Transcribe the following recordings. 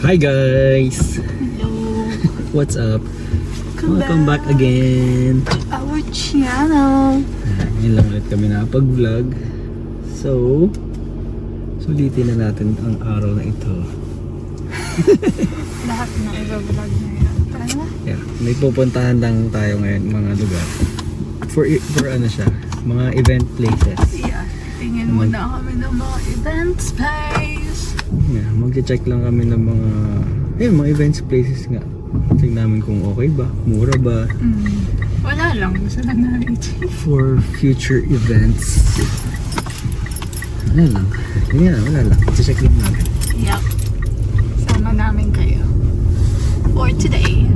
Hi guys! Hello. What's up? Welcome back again! Our channel. Ngayon lang ulit kami nakapag-vlog. So, sulitin na natin ang araw na ito. Lahat na i-vlog na yan. Tara. Yeah, may pupuntahan lang tayo ngayon mga lugar. For ano siya, mga event places. Yeah. Tingin muna kami ng mga event space. Yeah, mag-check lang kami ng mga events places nga. Check namin kung okay ba, mura ba. Wala lang. Gusto lang namin i-check. For future events. Wala lang. Wala lang. Check lang natin. Yup. Sama namin kayo. For today.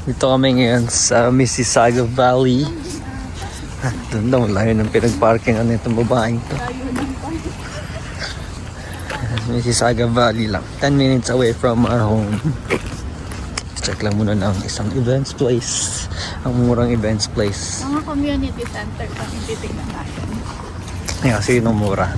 Dito kami ngayon sa Mississauga Valley. Doon daw, layo ng pinag-parkingan nitong babaeng to. Mississauga Valley lang. 10 minutes away from our home. Check lang muna ng isang events place. Ang murang events place. Mga community center kami titignan natin. Ay, kasi yun ang mura.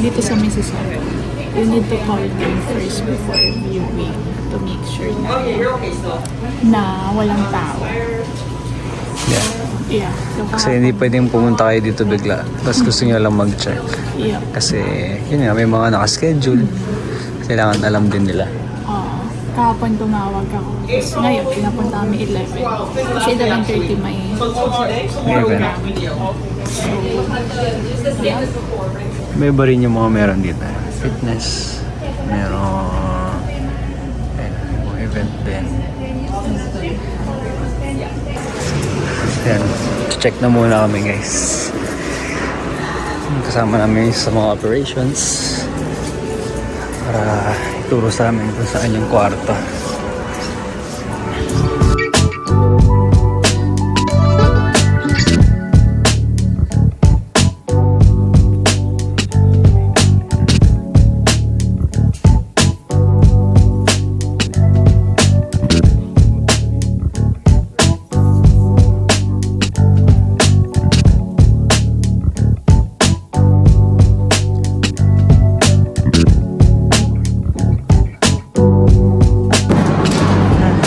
Dito sa Mississauga, you need to call them first before viewing to make sure na walang tao. Yeah. Yeah. So, Kasi hindi pwedeng pumunta kayo dito bigla. Tapos gusto nyo lang mag-check. Yeah. Kasi yun nga, may mga nakaschedule. Kailangan alam din nila. Kahapon tumawag ako. Tapos ngayon, pinapunta kami 11. Kasi 11:30 may program. So, yeah. May iba rin yung mga meron dito. Fitness. Meron mga event din. Ayan. Check na muna kami guys. Kasama namin sa mga operations. Para ituro sa amin kung saan yung kwarto.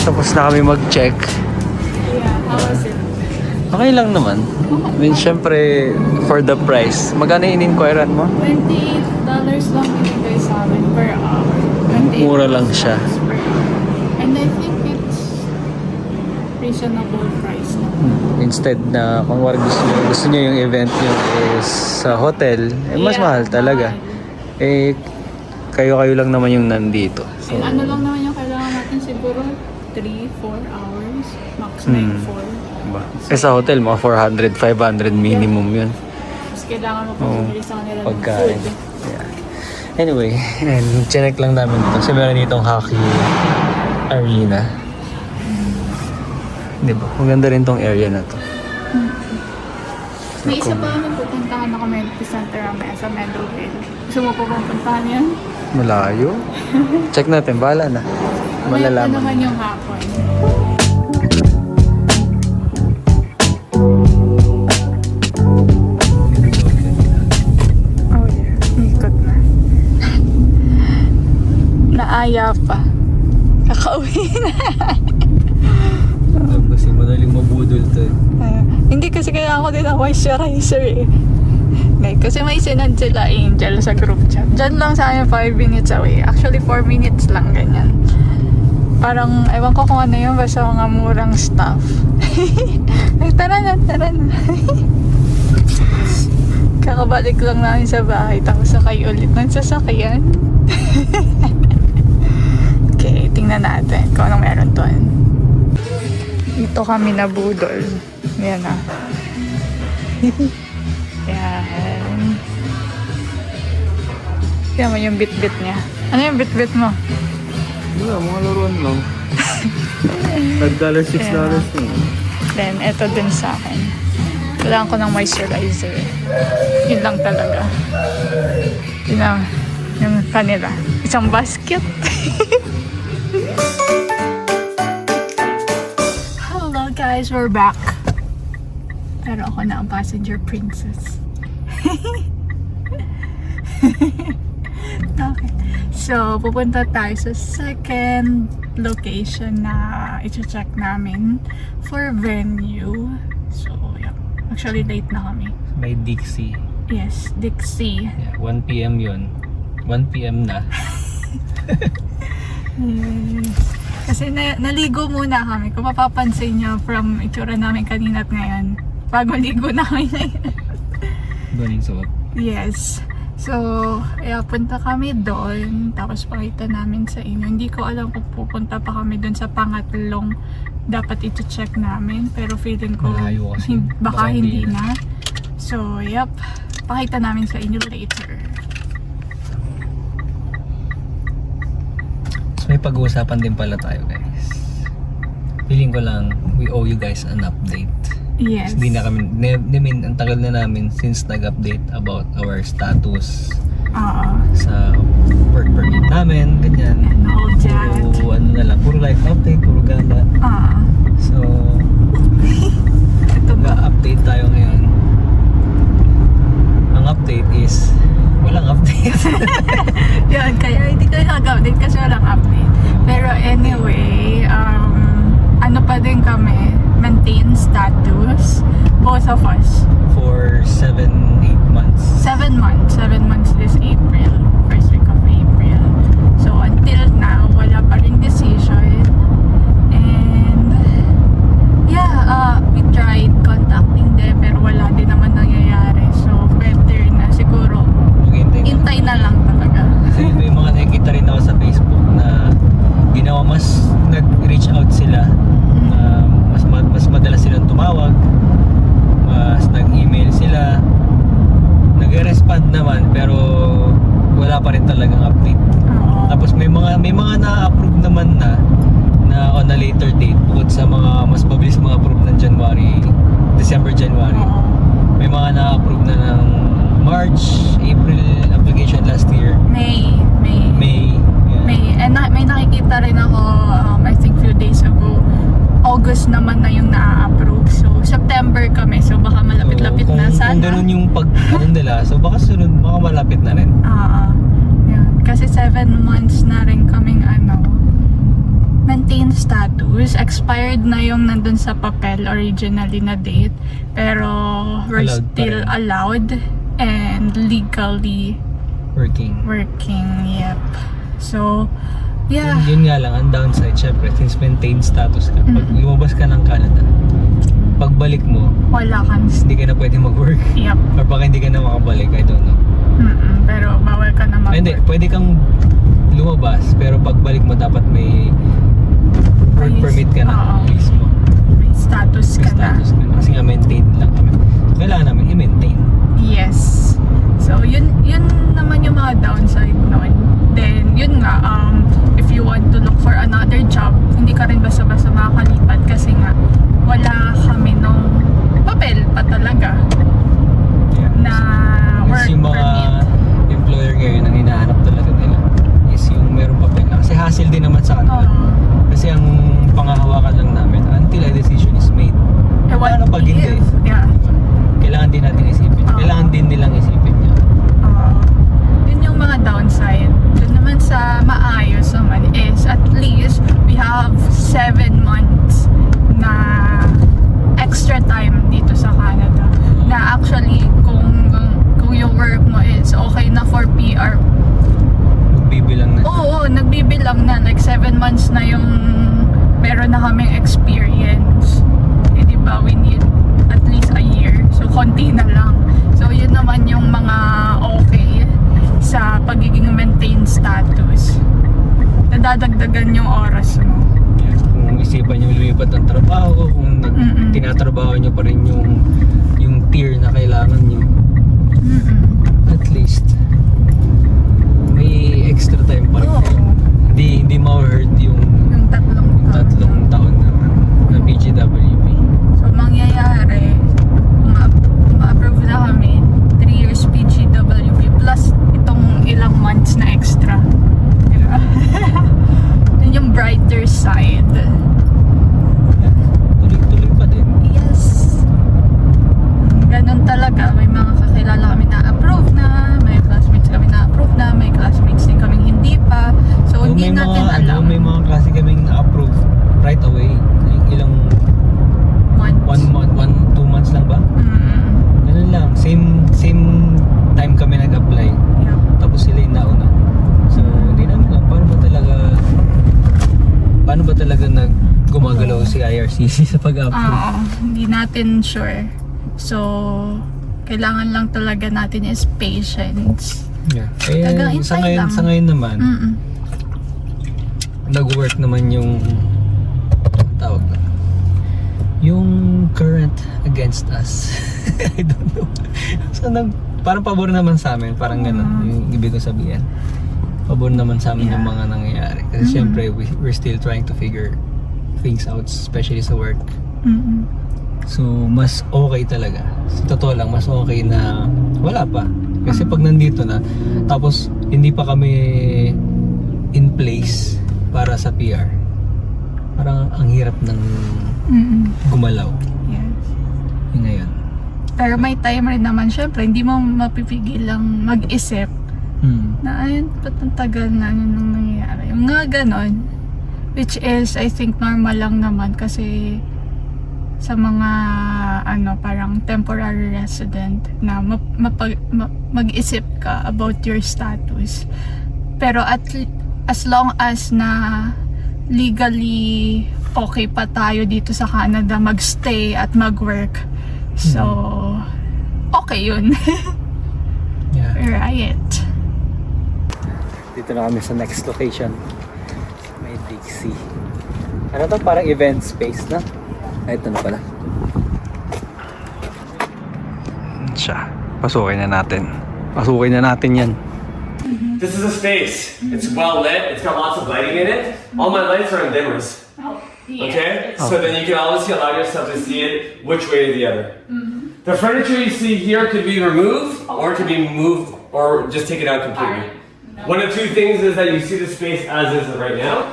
Tapos na kami mag-check. Yeah, how was it? Okay lang naman. I mean, syempre, for the price. Magkano in-inquiran mo? $28 lang binigay sa amin per hour. Mura lang siya. Per hour. And I think it's reasonable price na. Instead na, kung gusto nyo yung event nyo is sa hotel, mas Yeah, mahal talaga. mahal. Kayo lang naman yung nandito. So, And ano lang naman yung kailangan natin siguro? 3-4 hours. Max 9-4. ba? Sa hotel, mga 400, 500 minimum yun. Tapos kailangan mo pang bumili sa kanila ng Pagkain. food. Yeah. Anyway, chinek lang namin ito. Kasi meron itong hockey arena. Di ba? Maganda rin tong area na to. May isa pa naman pupuntahan na community center sa Meadowville. Gusto mo pa bang puntahan yan? Malayo. Check natin, bahala na. Malalaman. Ito naman yung hapon. Oh yeah, ikot na. Naaya pa. Kakauwi na. Kasi madaling mabudol to eh. Hindi kasi kailangan ko din ang moisturizer eh. Kasi may sinad sila Angel sa group chat. Diyan lang sa akin 5 minutes away. Actually 4 minutes lang ganyan. Parang, ewan ko kung ano yun, basta mga murang stuff. Tara na. Kakabalik lang namin sa bahay, tapos sakay ulit ng sasakyan. Okay, tingnan natin kung anong meron doon. Ito kami nabudol. Yan na. Yan. Kaya mo yung bit-bit niya. Ano yung bit-bit mo? Wala, mga laruan lang. $5, $6 Yeah. na. Then, ito din sa akin. Kailangan ko ng moisturizer. Yun lang talaga. Yun lang. Yung kanila. Isang basket. Hello guys, we're back. Pero ako na ang passenger princess. Okay. So, pupunta tayo sa second location na i-check namin for venue. So, yeah. Actually, late na kami. May Dixie. Yes, Dixie. Yeah, 1 p.m. yun. 1 p.m. na. Yes. Kasi naligo muna kami. Kung mapapansin nyo from itsura namin kanina at ngayon, bagong ligo na kami ngayon. Doon yung suot. Yes. So, punta kami doon. Tapos pakita namin sa inyo. Hindi ko alam kung pupunta pa kami doon sa pangatlong dapat ito-check namin. Pero feeling ko Malayo kasi. baka hindi na. So, yep. Pakita namin sa inyo later. So may pag-uusapan din pala tayo, guys. Feeling ko lang, we owe you guys an update. Yes. Hindi na kami, ang tagal na namin since nag-update about our status Oo. sa work permit namin, ganyan. And all that. Puro ano na lang, puro life update, puro gala. So, Ito ba? update tayo ngayon. Ang update is, walang update. Yan, kaya hindi kayo nag-update kasi walang update. Pero anyway, ano pa din kami, maintain status, both of us. For 7-8 months. 7 months. 7 months this April. First week of April. So until now, wala pa ring decision. And yeah, we tried contacting them pero wala din naman nangyayari. So better na siguro. Hintay na lang talaga. Kasi may mga nakikita rin ako sa Facebook na ginawa mas nag-reach out sila. Mas madalas silang tumawag. Mas nag-email sila. Nag-respond naman pero wala pa rin talagang update. Oo. Tapos may mga na-approve naman na on a later date bukod sa mga mas mabilis mga approve ng December, January. Oo. May mga na-approve na ng March, April application last year. May. Yeah. And may nakikita rin ako, I think few days ago, August naman na yung na-approve. So, September kami. So, baka malapit-lapit So, na sana. Kung ganun yung ano nila, so baka sunod, baka malapit na rin. Yan. Kasi 7 months na rin kaming maintain status. Expired na yung nandun sa papel originally na date. Pero we're Allowed pa still rin. allowed and legally Working. Yep. So, yeah. Yun nga lang, ang downside, syempre, since maintain status ka, pag lumabas ka ng Canada, pagbalik mo, Wala kang hindi ka na pwede mag-work. Yep. Or baka hindi ka na makabalik, I don't know. Pero bawal ka na Hindi, mag-work. pwede kang lumabas, pero pagbalik mo dapat may work Ayos. permit ka na, Oo. mismo. May status May ka na. status ka na. Kasi nga maintain lang kami. Kailangan namin i-maintain. Yes. So, yun naman yung mga downside nun. Then, yun nga, if you want to look for another job, hindi ka rin basta-basta makakalipat kasi nga, wala kami nung papel pa talaga Yeah. na work Kasi yung mga permit. employer ngayon, ang hinahanap talaga nila is yung meron papel na. Kasi hassle din naman sa kanila. Kasi ang pangahawakan lang namin until a decision is made. Paano pag hindi? Yeah. Kailangan din natin isipin. Kailangan din nilang isipin niya. Yun yung mga downside. Yun naman sa maayos naman is at least we have 7 months na extra time dito sa Canada. Na actually, kung yung work mo is okay na for PR, Magbibilang na. oo, nagbibilang na. Like 7 months na yung meron na kaming experience. Eh, diba, we need at least a year. So, konti na lang. So, yun naman yung mga okay sa pagiging maintained status. Nadadagdagan yung oras mo. Yes, kung isipan nyo lumipat ng trabaho, kung tinatrabaho nyo pa rin yung tier na kailangan nyo, at least may extra time pa rin. Oo. Hindi ma-hurt yung Yung tatlong taon na PGWP. So, mangyayari, ma-approve na kami, 3 years PGWP plus itong ilang months na extra. Diba? Yun yung brighter side. Tuloy-tuloy pa din. Yes. Ganun talaga. May mga kakilala kami na approve na, may classmates kami na approve na, may classmates din kaming hindi pa. So, hindi natin alam. May mga klase kaming na-approve right away. Ilang Months. 2 months lang ba? Ganun lang. Same time kami nag-apply. Yep. Tapos sila yung nauna. So, hindi namin lang paano ba talaga gumagalaw si IRCC sa pag-approve. Oo, hindi natin sure. So, kailangan lang talaga natin is patience. Yeah. Kaya Tagang sa hintay ngayon, lang. sa ngayon naman, nag-work naman yung tawag na, yung current against us. I don't know. So, parang pabor naman sa amin. Parang gano'n. Yung ibig ko sabihin. Pabor naman sa amin yung mga nangyayari. Kasi syempre, we're still trying to figure things out, especially sa work. So, mas okay talaga. Sa totoo lang, mas okay na wala pa. Kasi pag nandito na, tapos hindi pa kami in place para sa PR. Parang ang hirap ng gumalaw. Yes. Yung ngayon. Pero may time rin naman, syempre, hindi mo mapipigil lang mag-isip na ayun, ba't ang tagal na yun nung nangyayari. Yung nga ganon, which is, I think, normal lang naman kasi sa mga, parang temporary resident na mag-isip ka about your status. Pero as long as na legally okay pa tayo dito sa Canada magstay at mag-work, so okay yun. Yeah. Right. Dito na kami sa next location. May Dixie. Ano to? Parang event space na? Ay, ito na pala. Siya. Pasukin na natin. Pasukin na natin yan. This is a space. It's well lit. It's got lots of lighting in it. All my lights are in dimmers. Okay? So then you can obviously allow yourself to see it which way or the other. The furniture you see here could be removed or it could be moved or just taken out completely. One of two things is that you see the space as is right now.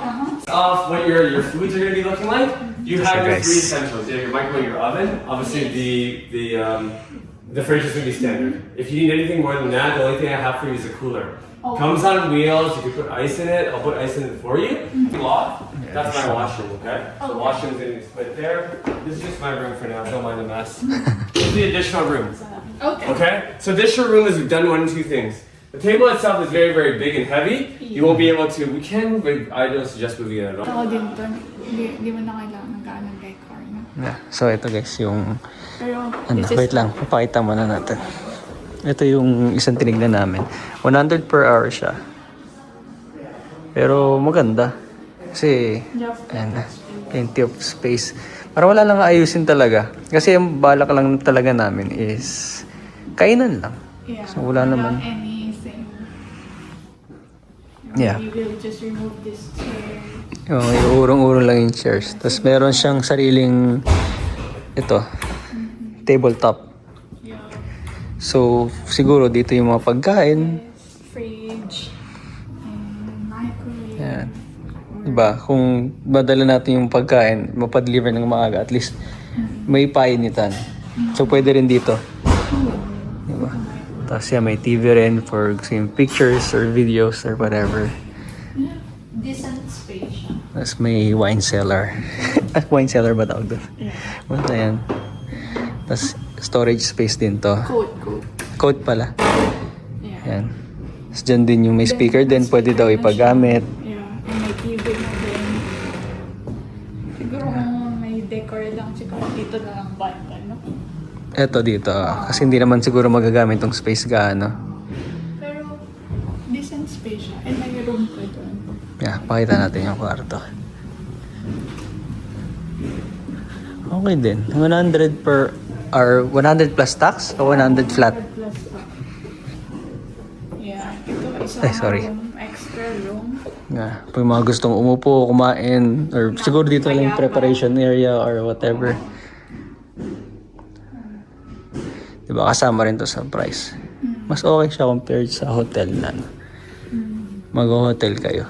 Off what your foods are going to be looking like. You have your three essentials. You have your microwave, your oven. Obviously the fridge is going to be standard. If you need anything more than that, the only thing I have for you is a cooler. Comes on wheels, you can put ice in it, I'll put ice in it for you. Lock, that's my washroom, okay? So the washroom's gonna be split there. This is just my room for now, I don't mind the mess. This is the additional room. Okay? So additional room is we've done one of two things. The table itself is very, very big and heavy. You won't be able to, we can, but I don't suggest moving it at all. Ako din to, hindi mo na kailangan ng gaanong decor na. Yeah. So ito guys, yung Pero, wait lang, papakita muna natin. Ito yung isang tinignan namin. 100 per hour siya. Pero maganda. Kasi, ayan, plenty of space. Para wala lang ayusin talaga. Kasi yung balak lang talaga namin is kainan lang. yeah, So wala naman. anything. Yeah. You will just remove this chair. Iurong-urong lang yung chairs. Tapos meron siyang sariling ito, tabletop. Yeah. So, siguro dito yung mga pagkain. Fridge. And microwave. Yan. Diba? Kung madala natin yung pagkain, mapadeliver ng maaga, at least may painitan. So, pwede rin dito. Diba? Tapos yan, may TV rin for seeing pictures or videos or whatever. Decent space siya. Tapos may wine cellar. Wine cellar ba tawag doon? Yeah. Basta yan. Tapos storage space din to. Coat. Coat pala. Yeah. Yan. Tapos dyan din yung may speaker din. Pwede daw ipagamit. Yeah. And may TV na din. Siguro kung may decor lang, siguro dito na lang banda, no? Eto dito. Kasi hindi naman siguro magagamit tong space gaano. Pero, decent space siya. And may room pa doon. Yeah, pakita natin yung kwarto. Okay din. 100 per or 100 plus tax o 100 flat? Plus pa. Yeah. Ito, isang Ay, sorry. room, extra room. Yeah. Pag mga gustong umupo, kumain, or siguro dito lang yung preparation area or whatever. Diba kasama rin to sa price. Mas okay siya compared sa hotel na mag-hotel kayo.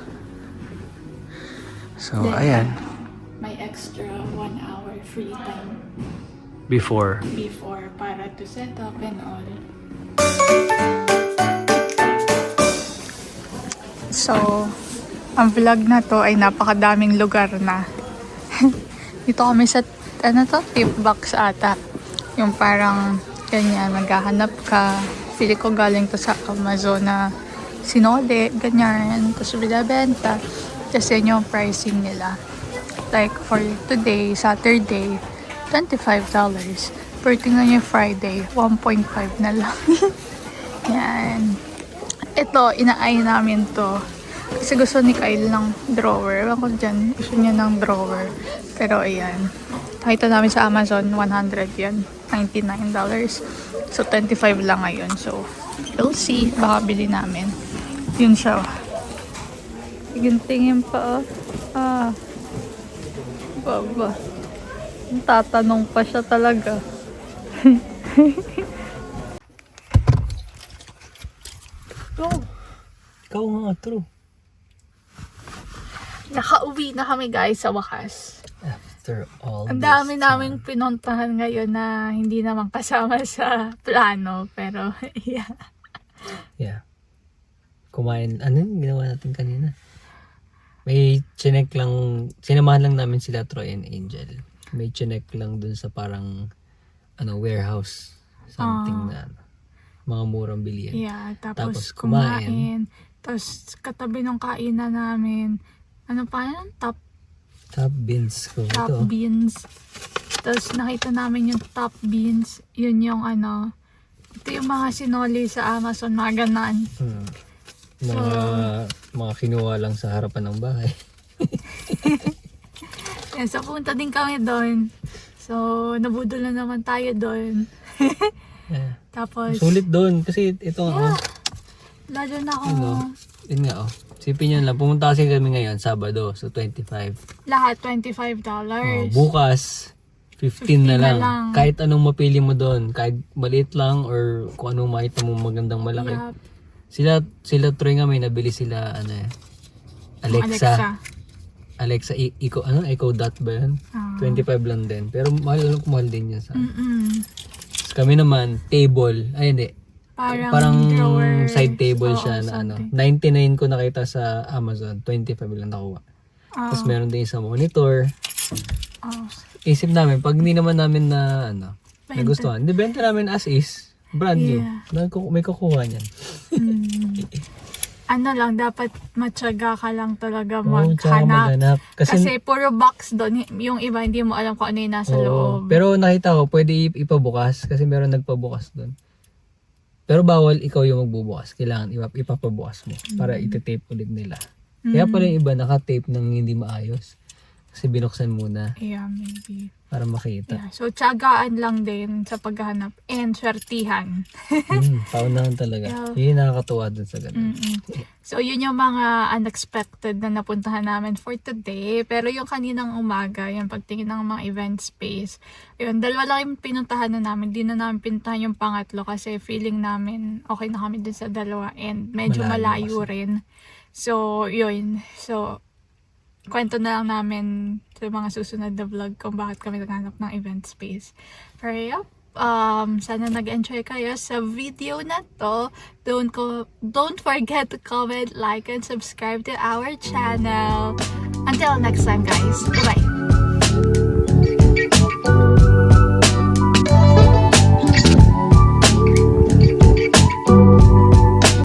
So, ayan. May extra 1 hour free time Before. before para to set up and all. So, ang vlog na to ay napakadaming lugar na. Dito kami sa, ano to, tip box ata. Yung parang, ganyan, maghahanap ka. Pili ko galing to sa Amazon na sinode, ganyan. Tapos binabenta. Kasi yun yung pricing nila. Like for today, Saturday, $25. Pero tingnan nyo yung Friday, 1.5 na lang. Yan. Ito, inaay namin to. Kasi gusto ni Kyle ng drawer. Ewan ko dyan, gusto niya ng drawer. Pero ayan. Nakita namin sa Amazon, 100 yan. $99. So, 25 lang ngayon. So, we'll see. Baka bili namin. Yun siya. Tingin pa, baba. Tatanong pa siya talaga. Ikaw nga, true. Nakauwi na kami guys sa wakas. After all Ang dami naming pinuntahan ngayon na hindi naman kasama sa plano. Pero, yeah. Yeah. Kumain. Ano yung ginawa natin kanina? May chinek lang, sinamahan lang namin sila Troy and Angel. May chinek lang dun sa parang, warehouse. Something na, mga murang bilihan. Yeah, tapos kumain. Tapos katabi ng kainan namin, ano pa yan? Top beans ko. Ito. beans. Tapos nakita namin yung top beans. Yun yung ito yung mga sinoli sa Amazon, mga ganan. Mga kinuha lang sa harapan ng bahay. Yan, so punta din kami doon. So, nabudol na naman tayo doon. Yeah. Tapos, Sulit doon kasi ito lalo na ako, yun nga sipin nyo lang, pumunta kasi kami ngayon, Sabado, so 25. lahat $25. Bukas, 15 na lang. Kahit anong mapili mo doon, kahit maliit lang or kung anong makita mo magandang malaki. Yup. Sila Troy nga may nabili sila, Alexa. Echo Dot ba yun? 25 lang din. Pero mahal din yun sa. Kami naman, table. Ay, hindi. Parang drawer. side table Oo, siya na something. 99 ko nakita sa Amazon. 25 lang nakuha. Tapos meron din isang monitor. Isip namin, pag hindi naman namin na, nagustuhan, di benta namin as is. Brand new. May kukuha niyan. Ano lang, dapat matyaga ka lang talaga Tsaka maghanap. maghanap. Kasi puro box doon. Yung iba, hindi mo alam kung ano yung nasa loob. Pero nakita ko, pwede ipabukas kasi meron nagpabukas doon. Pero bawal ikaw yung magbubukas. Kailangan ipapabukas mo para iti-tape ulit nila. Kaya pala yung iba naka-tape nang hindi maayos. Kasi binuksan muna Yeah, maybe. para makita. Yeah. So, tyagaan lang din sa paghahanap. And swertihan. Paunahan talaga. Yeah. Yun yung nakakatuwa dun sa ganun. So, yun yung mga unexpected na napuntahan namin for today. Pero yung kaninang umaga, yung pagtingin ng mga event space, yun, dalawa lang yung pinuntahan na namin. Di na namin pinuntahan yung pangatlo kasi feeling namin okay na kami din sa dalawa and medyo malayo rin. So, yun. So, kwento na lang namin sa mga susunod na vlog kung bakit kami naghanap ng event space. Pero yep, sana nag-enjoy kayo sa video na to. Don't forget to comment, like, and subscribe to our channel. Until next time guys, bye!